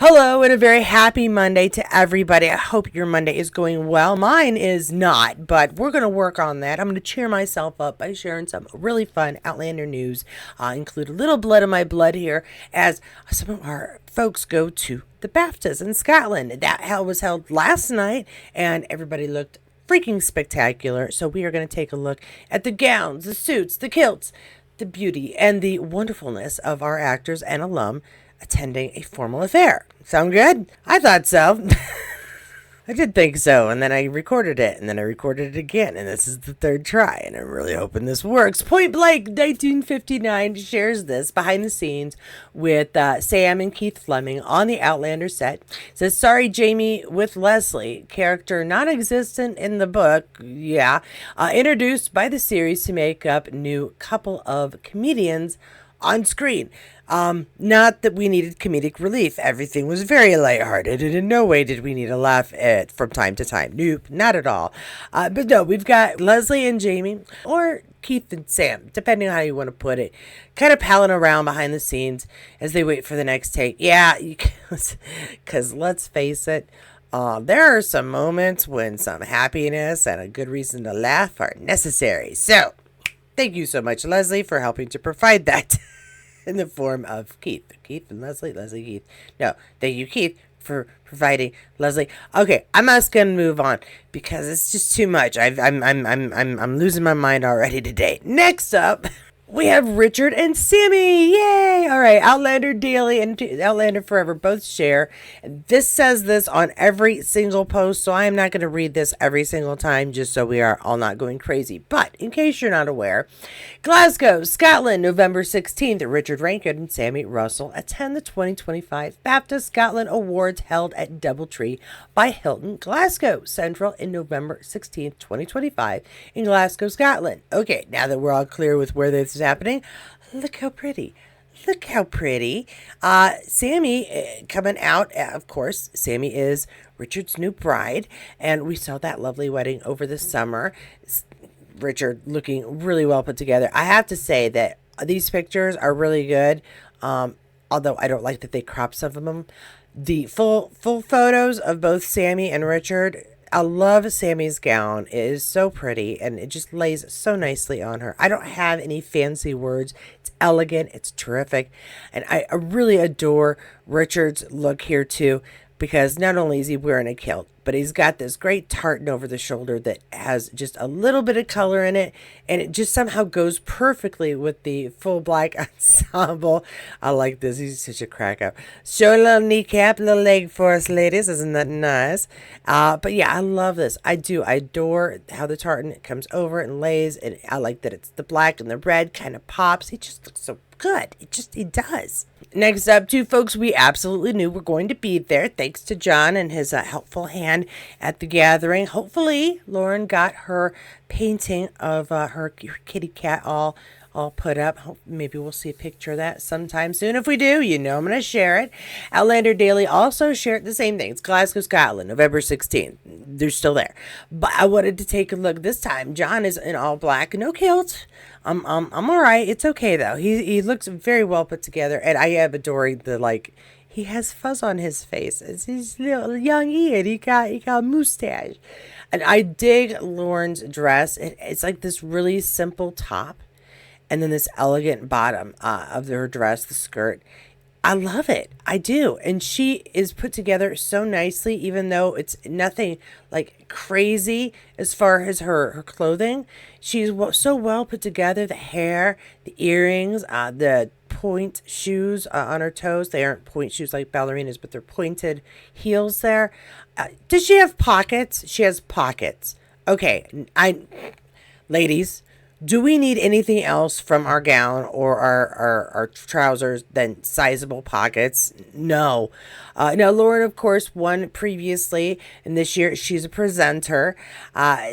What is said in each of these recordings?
Hello, and a very happy Monday to everybody. I hope your Monday is going well. Mine is not, but we're going to work on that. I'm going to cheer myself up by sharing some really fun Outlander news. Include a little blood in my blood here as some of our folks go to the BAFTAs in Scotland. That was held last night, and everybody looked freaking spectacular. So we are going to take a look at the gowns, the suits, the kilts, the beauty, and the wonderfulness of our actors and alum attending a formal affair. Sound good? I thought so. I did think so, and then I recorded it, and then I recorded it again, and this is the third try, and I'm really hoping this works. Point Blank 1959 shares this behind the scenes with Sam and Keith Fleming on the Outlander set. It says, sorry, Jamie with Leslie, character non-existent in the book, introduced by the series to make up new couple of comedians on screen. Not that we needed comedic relief. Everything was very lighthearted, and in no way did we need a laugh from time to time. Nope, not at all. But no, we've got Leslie and Jamie, or Keith and Sam, depending on how you want to put it, kind of palling around behind the scenes as they wait for the next take. Yeah, because let's face it, there are some moments when some happiness and a good reason to laugh are necessary. So, thank you so much, Leslie, for helping to provide that. In the form of Keith and Leslie, Keith. No, thank you, Keith, for providing Leslie. Okay, I'm just gonna move on because it's just too much. I'm losing my mind already today. Next up, we have Richard and Sammy. Yay! All right, Outlander Daily and Outlander Forever both share. This says this on every single post, so I am not going to read this every single time just so we are all not going crazy. But in case you're not aware, Glasgow, Scotland, November 16th, Richard Rankin and Sammy Russell attend the 2025 BAFTA Scotland Awards held at Doubletree by Hilton, Glasgow Central in November 16th, 2025 in Glasgow, Scotland. Okay, now that we're all clear with where this is happening, look how pretty. Look how pretty. Sammy coming out, of course, Sammy is Richard's new bride, and we saw that lovely wedding over the summer. Richard looking really well put together. I have to say that these pictures are really good, although I don't like that they crop some of them. The full photos of both Sammy and Richard, I love Sammy's gown. It is so pretty, and it just lays so nicely on her. I don't have any fancy words. It's elegant. It's terrific. And I really adore Richard's look here, too, because not only is he wearing a kilt, but he's got this great tartan over the shoulder that has just a little bit of color in it, and it just somehow goes perfectly with the full black ensemble. I like this. He's such a crack up. Show a little kneecap, little leg for us, ladies. Isn't that nice? But yeah, I love this. I do. I adore how the tartan comes over and lays, and I like that it's the black and the red kind of pops. He just looks so good. It does. Next up, two folks we absolutely knew were going to be there, thanks to John and his helpful hand at the gathering. Hopefully, Lauren got her painting of her kitty cat all put up. Maybe we'll see a picture of that sometime soon. If we do, you know I'm going to share it. Outlander Daily also shared the same thing. It's Glasgow, Scotland, November 16th. They're still there. But I wanted to take a look this time. John is in all black, no kilt. I'm all right. It's okay, though. He looks very well put together, and I am adoring the, he has fuzz on his face. It's his little young ear. He got a mustache. And I dig Lauren's dress. It's like this really simple top, and then this elegant bottom of her dress, the skirt. I love it. I do. And she is put together so nicely, even though it's nothing like crazy as far as her clothing. She's so well put together. The hair, the earrings, the point shoes on her toes. They aren't point shoes like ballerinas, but they're pointed heels there. Does she have pockets? She has pockets. Okay. Ladies, do we need anything else from our gown or our trousers than sizable pockets? No. Now, Lauren, of course, won previously, and this year she's a presenter.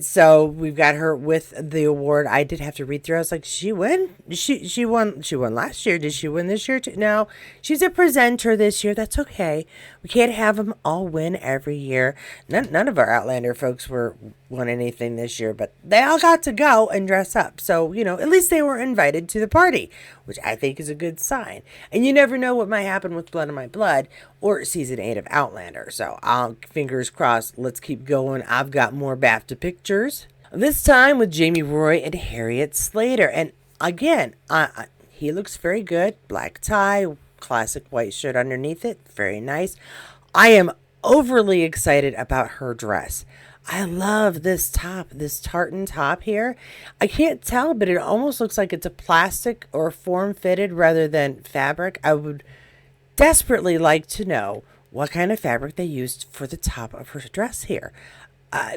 So we've got her with the award. I did have to read through. I was like, she win? She won last year. Did she win this year too? No, she's a presenter this year. That's okay. We can't have them all win every year. None of our Outlander folks won anything this year, but they all got to go and dress up. up. So, at least they were invited to the party, which I think is a good sign. And you never know what might happen with Blood in My Blood or season 8 of Outlander. So, fingers crossed, let's keep going. I've got more BAFTA pictures. This time with Jamie Roy and Harriet Slater. And again, he looks very good. Black tie, classic white shirt underneath it. Very nice. I am overly excited about her dress. I love this top, this tartan top here. I can't tell, but it almost looks like it's a plastic or form-fitted rather than fabric. I would desperately like to know what kind of fabric they used for the top of her dress here.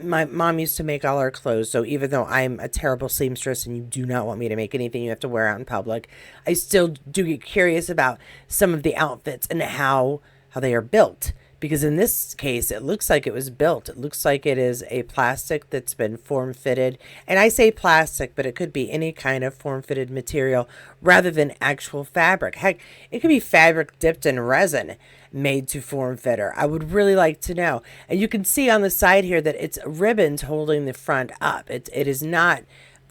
My mom used to make all our clothes, so even though I'm a terrible seamstress and you do not want me to make anything you have to wear out in public, I still do get curious about some of the outfits and how they are built. Because in this case, it looks like it was built. It looks like it is a plastic that's been form-fitted. And I say plastic, but it could be any kind of form-fitted material rather than actual fabric. Heck, it could be fabric dipped in resin made to form fit her. I would really like to know. And you can see on the side here that it's ribbons holding the front up. It is not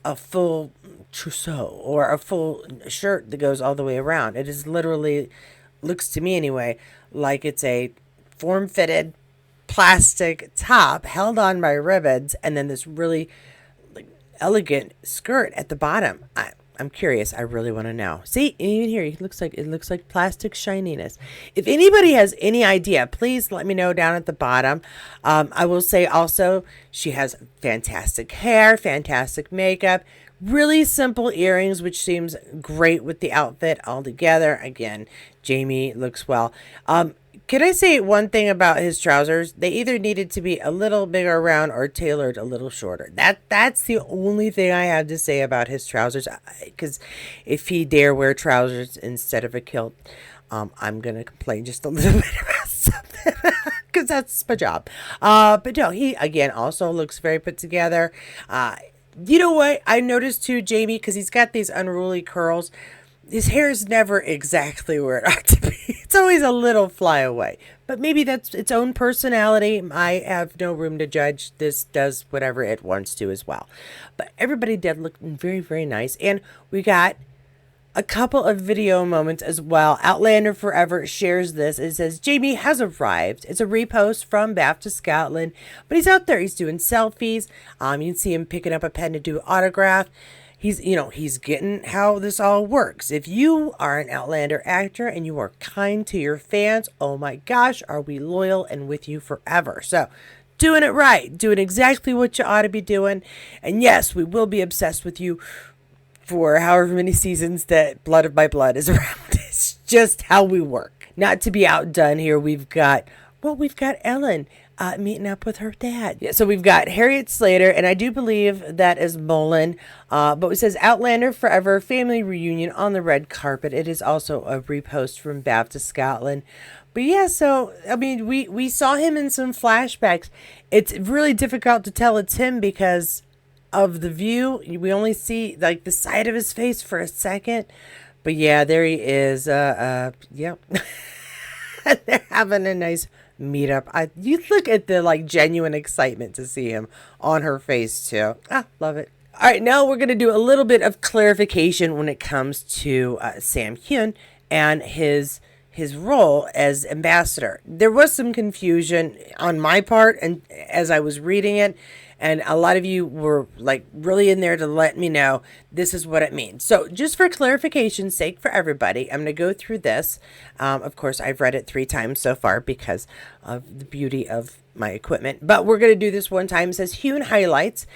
a full trousseau or a full shirt that goes all the way around. It is literally, looks to me anyway, like it's a form-fitted plastic top held on by ribbons and then this really elegant skirt at the bottom. I'm curious. I really want to know. See, even here, it looks like plastic shininess. If anybody has any idea, please let me know down at the bottom. I will say also, she has fantastic hair, fantastic makeup, really simple earrings, which seems great with the outfit altogether. Again, Jamie looks well. Can I say one thing about his trousers? They either needed to be a little bigger around or tailored a little shorter. That's the only thing I have to say about his trousers. Because if he dare wear trousers instead of a kilt, I'm going to complain just a little bit about something. Because that's my job. But no, he, again, also looks very put together. You know what? I noticed too, Jamie, because he's got these unruly curls. His hair is never exactly where it ought to be. It's always a little fly away. But maybe that's its own personality. I have no room to judge. This does whatever it wants to as well. But everybody did look very, very nice. And we got a couple of video moments as well. Outlander Forever shares this. It says, Jamie has arrived. It's a repost from BAFTA Scotland. But he's out there. He's doing selfies. You can see him picking up a pen to do an autograph. He's getting how this all works. If you are an Outlander actor and you are kind to your fans, oh my gosh, are we loyal and with you forever. So, doing it right, doing exactly what you ought to be doing. And yes, we will be obsessed with you for however many seasons that Blood of My Blood is around. It's just how we work. Not to be outdone here, we've got Ellen meeting up with her dad. Yeah, so we've got Harriet Slater, and I do believe that is Mullen. But it says Outlander Forever family reunion on the red carpet. It is also a repost from BAFTA Scotland. But yeah, so I mean, we saw him in some flashbacks. It's really difficult to tell it's him because of the view. We only see like the side of his face for a second. But yeah, there he is. Yep. They're having a nice meetup. You look at the genuine excitement to see him on her face too. Love it. All right, now we're going to do a little bit of clarification when it comes to Sam Heughan and his role as ambassador. There was some confusion on my part and as I was reading it, and a lot of you were really in there to let me know this is what it means. So just for clarification's sake for everybody, I'm going to go through this. Of course, I've read it 3 times so far because of the beauty of my equipment. But we're going to do this one time. It says Heughan highlights.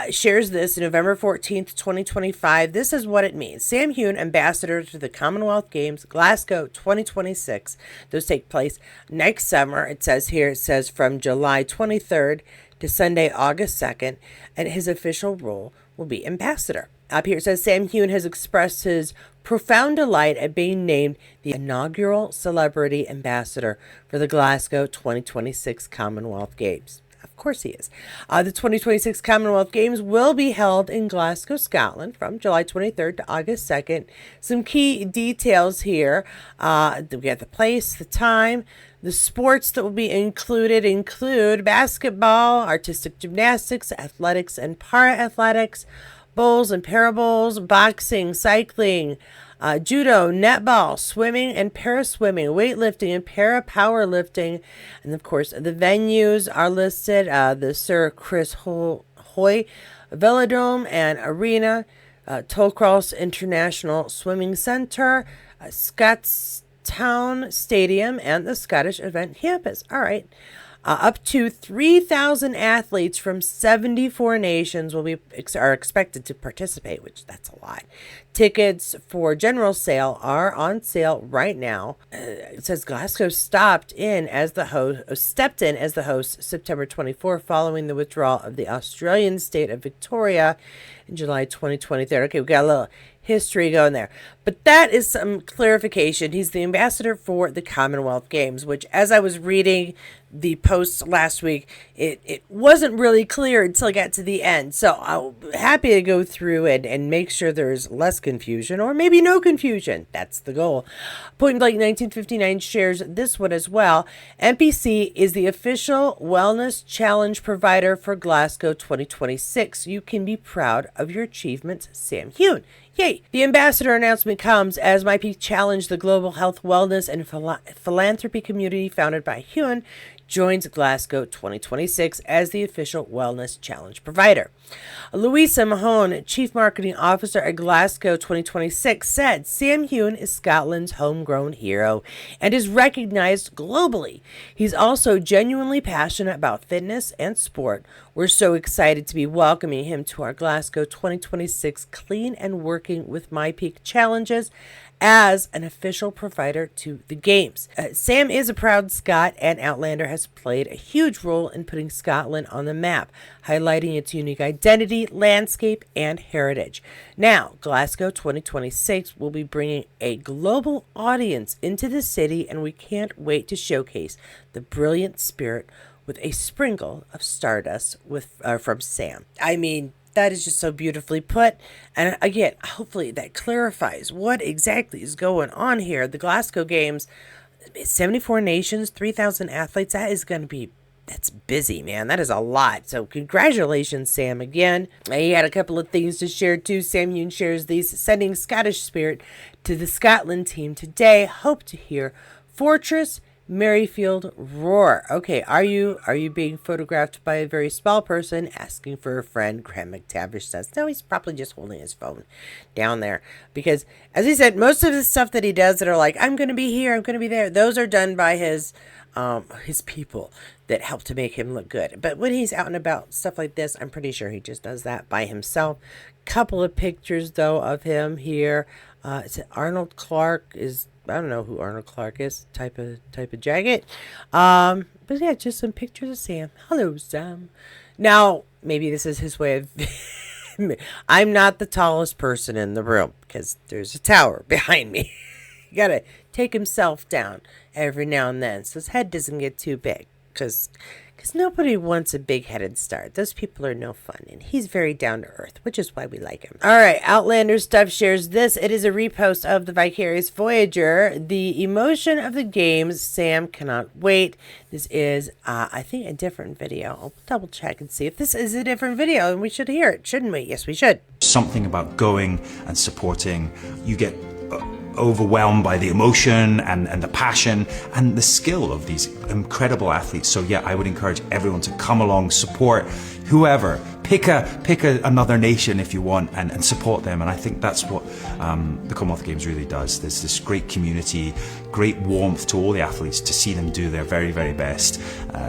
Shares this November 14th, 2025. This is what it means. Sam Heughan, ambassador to the Commonwealth Games, Glasgow 2026. Those take place next summer. It says from July 23rd to Sunday, August 2nd, and his official role will be ambassador. Up here it says Sam Heughan has expressed his profound delight at being named the inaugural celebrity ambassador for the Glasgow 2026 Commonwealth Games. Of course he is. The 2026 Commonwealth Games will be held in Glasgow, Scotland from July 23rd to August 2nd. Some key details here. We have the place, the time. The sports that will be include basketball, artistic gymnastics, athletics, and para-athletics, bowls and parabowls, boxing, cycling, judo, netball, swimming and paraswimming, weightlifting and para-powerlifting. And of course, the venues are listed, the Sir Chris Hoy Velodrome and Arena, Tollcross International Swimming Center, Scottstown Stadium, and the Scottish Event Campus. All right. Up to 3,000 athletes from 74 nations are expected to participate, which that's a lot. Tickets for general sale are on sale right now. It says Glasgow stepped in as the host September 24 following the withdrawal of the Australian state of Victoria in July 2023. Okay, we got a little history going there. But that is some clarification. He's the ambassador for the Commonwealth Games, which as I was reading the posts last week, it wasn't really clear until I got to the end. So I'm happy to go through and make sure there's less confusion or maybe no confusion. That's the goal. Point Blank 1959 shares this one as well. NPC is the official wellness challenge provider for Glasgow 2026. You can be proud of your achievements, Sam Heughan. Yay! The ambassador announcement comes as My Peak Challenge, the global health, wellness, and philanthropy community founded by Heughan, joins Glasgow 2026 as the official wellness challenge provider. Louisa Mahone, Chief Marketing Officer at Glasgow 2026, said Sam Heughan is Scotland's homegrown hero and is recognized globally. He's also genuinely passionate about fitness and sport. We're so excited to be welcoming him to our Glasgow 2026 Clean and Working with My Peak challenges as an official provider to the Games. Sam is a proud Scot, and Outlander has played a huge role in putting Scotland on the map, highlighting its unique identity, landscape, and heritage. Now, Glasgow 2026 will be bringing a global audience into the city, and we can't wait to showcase the brilliant spirit with a sprinkle of stardust from Sam. I mean, that is just so beautifully put. And again, hopefully that clarifies what exactly is going on here. The Glasgow Games, 74 nations, 3,000 athletes. That's busy, man. That is a lot. So congratulations, Sam, again. He had a couple of things to share too. Sam Heughan shares these, sending Scottish spirit to the Scotland team today. Hope to hear Fortress Merrifield roar. Okay, are you being photographed by a very small person asking for a friend? Graham McTavish says. No, he's probably just holding his phone down there. Because, as he said, most of the stuff that he does that are like, I'm going to be here, I'm going to be there, those are done by his people that help to make him look good. But when he's out and about, stuff like this, I'm pretty sure he just does that by himself. Couple of pictures, though, of him here. It's Arnold Clark is... I don't know who Arnold Clark is, type of jacket. But yeah, just some pictures of Sam. Hello, Sam. Now, maybe this is his way of... I'm not the tallest person in the room because there's a tower behind me. You gotta take himself down every now and then so his head doesn't get too big. Because nobody wants a big-headed star. Those people are no fun. And he's very down-to-earth, which is why we like him. All right, Outlander Stuff shares this. It is a repost of the Vicarious Voyager. The emotion of the Games. Sam cannot wait. This is, I think, a different video. I'll double-check and see if this is a different video. And we should hear it, shouldn't we? Yes, we should. Something about going and supporting. You get overwhelmed by the emotion and the passion and the skill of these incredible athletes. So yeah, I would encourage everyone to come along, support whoever, pick another nation if you want, and support them. And I think that's what the Commonwealth Games really does. There's this great community, great warmth to all the athletes to see them do their very, very best.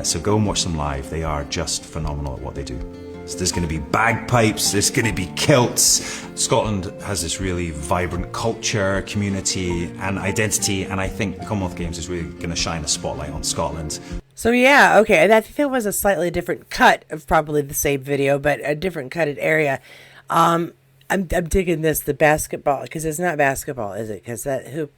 So go and watch them live. They are just phenomenal at what they do. So there's going to be bagpipes, there's going to be kilts. Scotland has this really vibrant culture, community and identity, and I think the Commonwealth Games is really going to shine a spotlight on Scotland. So yeah, okay, and I think that was a slightly different cut of probably the same video, but a different cutted area. I'm digging this, the basketball, because it's not basketball, is it? Because that hoop,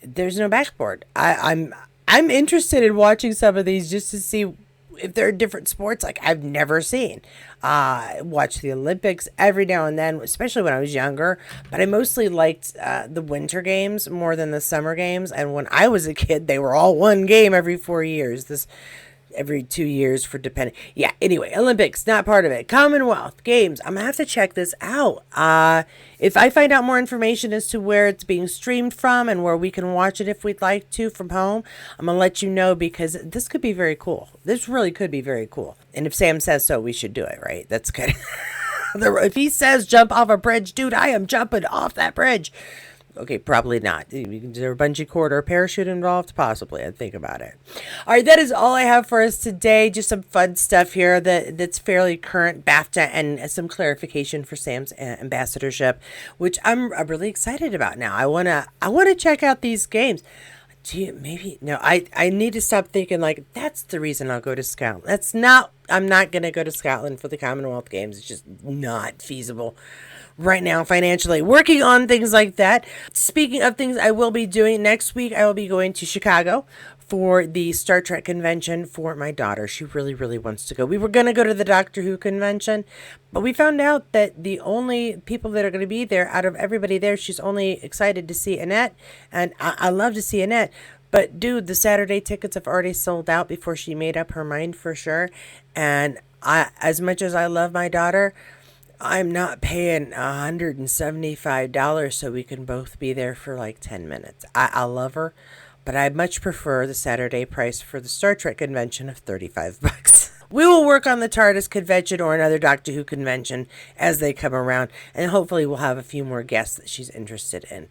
there's no backboard. I'm interested in watching some of these just to see if there are different sports like I've never seen. Watch the Olympics every now and then, especially when I was younger, but I mostly liked the winter games more than the summer games. And when I was a kid, they were all one game every 4 years. This every 2 years for depending. Yeah, anyway, Olympics, not part of it. Commonwealth Games, I'm gonna have to check this out. If I find out more information as to where it's being streamed from and where we can watch it if we'd like to from home, I'm gonna let you know, because this could be very cool. This really could be very cool. And if Sam says so, we should do it, right? That's good. If he says jump off a bridge, dude, I am jumping off that bridge. Okay, probably not. Is there a bungee cord or a parachute involved? Possibly. I'd think about it. All right, that is all I have for us today. Just some fun stuff here that's fairly current, BAFTA, and some clarification for Sam's ambassadorship, which I'm really excited about now. I wanna check out these games. I need to stop thinking like that's the reason I'll go to Scotland. I'm not going to go to Scotland for the Commonwealth Games. It's just not feasible right now financially. Working on things like that. Speaking of things I will be doing, next week I will be going to Chicago for the Star Trek convention for my daughter. She really, really wants to go. We were going to go to the Doctor Who convention, but we found out that the only people that are going to be there, out of everybody there, she's only excited to see Annette, and I love to see Annette. But dude, the Saturday tickets have already sold out before she made up her mind for sure. And as much as I love my daughter, I'm not paying $175 so we can both be there for like 10 minutes. I love her, but I much prefer the Saturday price for the Star Trek convention of $35. We will work on the TARDIS convention or another Doctor Who convention as they come around, and hopefully we'll have a few more guests that she's interested in.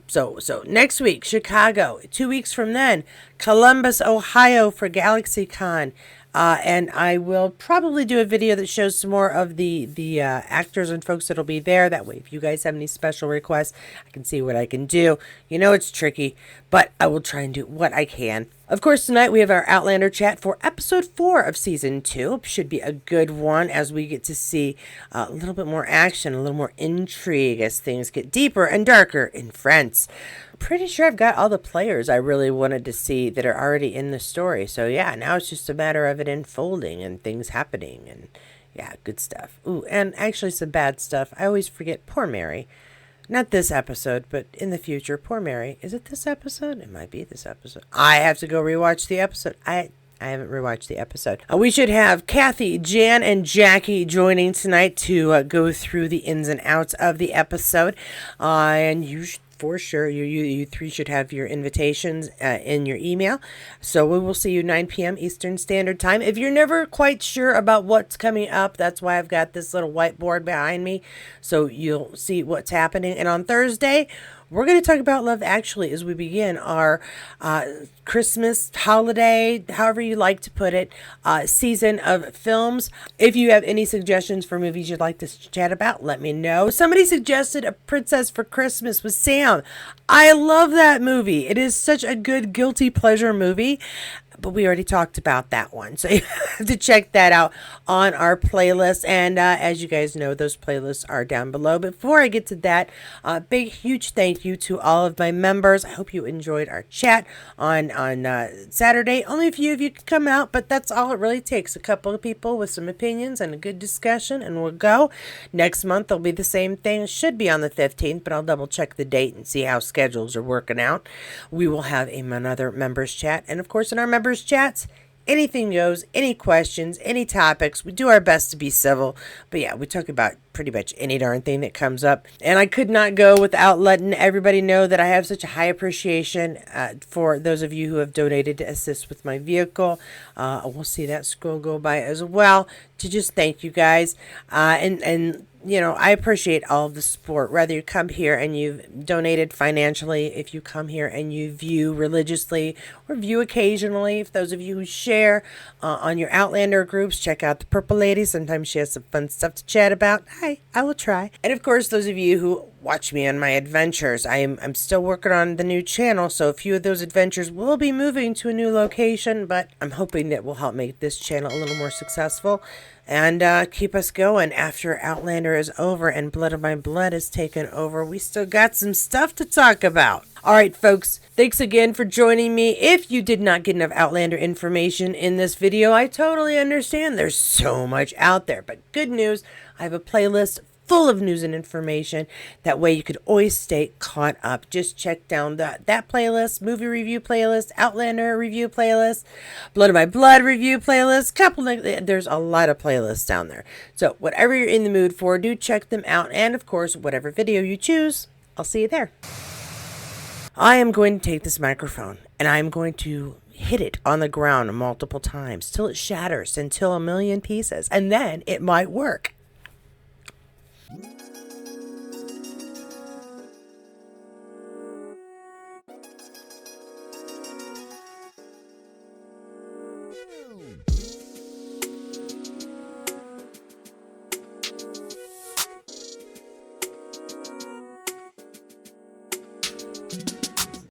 So next week, Chicago. 2 weeks from then, Columbus, Ohio for GalaxyCon. And I will probably do a video that shows some more of the actors and folks that'll be there. That way, if you guys have any special requests, I can see what I can do. You know it's tricky, but I will try and do what I can. Of course, tonight we have our Outlander chat for episode 4 of season 2. Should be a good one as we get to see a little bit more action, a little more intrigue as things get deeper and darker in France. Pretty sure I've got all the players I really wanted to see that are already in the story. So yeah, now it's just a matter of it unfolding and things happening, and yeah, good stuff. Ooh, and actually some bad stuff. I always forget poor Mary. Not this episode, but in the future, poor Mary. Is it this episode? It might be this episode. I have to go rewatch the episode. I haven't rewatched the episode. We should have Kathy, Jan, and Jackie joining tonight to go through the ins and outs of the episode. And you should, for sure, you three should have your invitations in your email. So we will see you 9 p.m. Eastern Standard Time. If you're never quite sure about what's coming up, that's why I've got this little whiteboard behind me, so you'll see what's happening. And on Thursday, we're going to talk about Love Actually as we begin our Christmas holiday, however you like to put it, season of films. If you have any suggestions for movies you'd like to chat about, let me know. Somebody suggested A Princess for Christmas with Sam. I love that movie. It is such a good guilty pleasure movie. But we already talked about that one. So you have to check that out on our playlist. And as you guys know, those playlists are down below. Before I get to that, big, huge thank you to all of my members. I hope you enjoyed our chat on Saturday. Only a few of you could come out, but that's all it really takes. A couple of people with some opinions and a good discussion, and we'll go. Next month, will be the same thing. It should be on the 15th, but I'll double check the date and see how schedules are working out. We will have another members chat. And of course, in our members chats, anything goes, any questions, any topics. We do our best to be civil, but yeah, we talk about pretty much any darn thing that comes up. And I could not go without letting everybody know that I have such a high appreciation for those of you who have donated to assist with my vehicle. We'll see that scroll go by as well to just thank you guys. And you know, I appreciate all of the support, whether you come here and you've donated financially, if you come here and you view religiously or view occasionally. If those of you who share on your Outlander groups, check out the Purple Lady. Sometimes she has some fun stuff to chat about. Hi, I will try. And of course, those of you who watch me on my adventures. I'm still working on the new channel, so a few of those adventures will be moving to a new location, but I'm hoping that will help make this channel a little more successful and keep us going after Outlander is over and Blood of My Blood is taken over. We still got some stuff to talk about. All right, folks, thanks again for joining me. If you did not get enough Outlander information in this video, I totally understand. There's so much out there, but good news, I have a playlist full of news and information. That way you could always stay caught up. Just check down that playlist, movie review playlist, Outlander review playlist, Blood of My Blood review playlist, there's a lot of playlists down there. So whatever you're in the mood for, do check them out. And of course, whatever video you choose, I'll see you there. I am going to take this microphone and I'm going to hit it on the ground multiple times till it shatters into a million pieces, and then it might work.